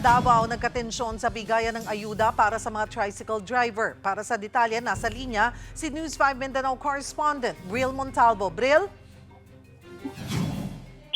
Davao nagkatensyon sa bigayan ng ayuda para sa mga tricycle driver. Para sa detalye, nasa linya si News 5 Mindanao correspondent Bril Montalvo. Bril?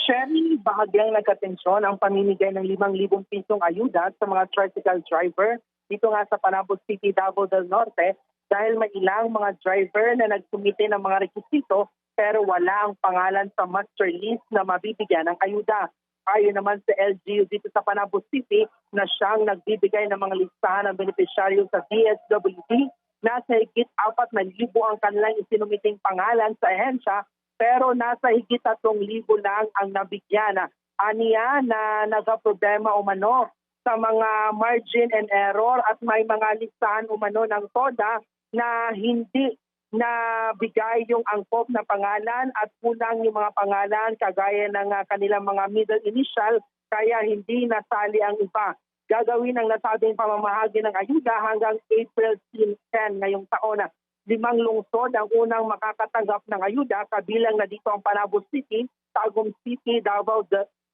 Sherry, bahagyang nagkatensyon ang pamimigay ng 5,000 pisong ayuda sa mga tricycle driver dito nga sa Panabos City, Davao del Norte dahil may ilang mga driver na nagsumite ng mga rekisito pero wala ang pangalan sa master list na mabibigyan ng ayuda. Ayon naman sa LGU dito sa Panabos City na siyang nagbibigay ng mga listahan ng benepisyaryo sa DSWD, nasa higit 4,000 ang kanilang isinumiting pangalan sa ehensya pero nasa higit 3,000 lang ang nabigyan. Aniya na nagka-problema umano sa mga margin and error at may mga listahan umano ng TODA na hindi na bigay yung angkop na pangalan at kulang yung mga pangalan kagaya ng kanilang mga middle initial kaya hindi nasali ang iba. Gagawin ang nasabing pamamahagi ng ayuda hanggang April 10 ngayong taon. 5 lungsod ang unang makakatanggap ng ayuda kabilang na dito ang Panabos City, Tagum City, Davao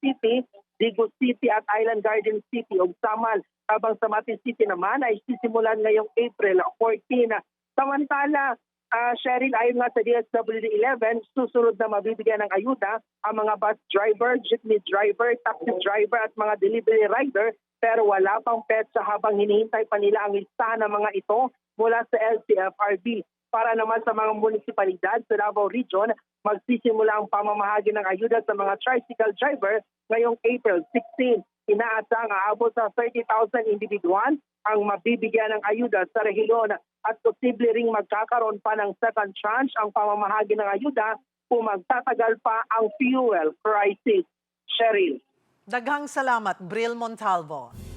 City, Digo City at Island Garden City ug Samal. Habang sa Mati City naman ay sisimulan ngayong April 14. Samantala, Cheryl, ayon nga sa DSWD-11, susunod na mabibigyan ng ayuda ang mga bus driver, jeepney driver, taxi driver at mga delivery rider pero wala pang petsa habang hinihintay pa nila ang listahan ng mga ito mula sa LTFRB. Para naman sa mga munisipalidad sa Davao Region, magsisimula ang pamamahagi ng ayuda sa mga tricycle driver ngayong April 16. Inaasang aabot sa 30,000 individual ang mabibigyan ng ayuda sa rehiyon at posible ring magkakaroon pa ng second tranche ang pamamahagi ng ayuda kung magtatagal pa ang fuel crisis. Cheryl. Daghang salamat, Bril Montalvo.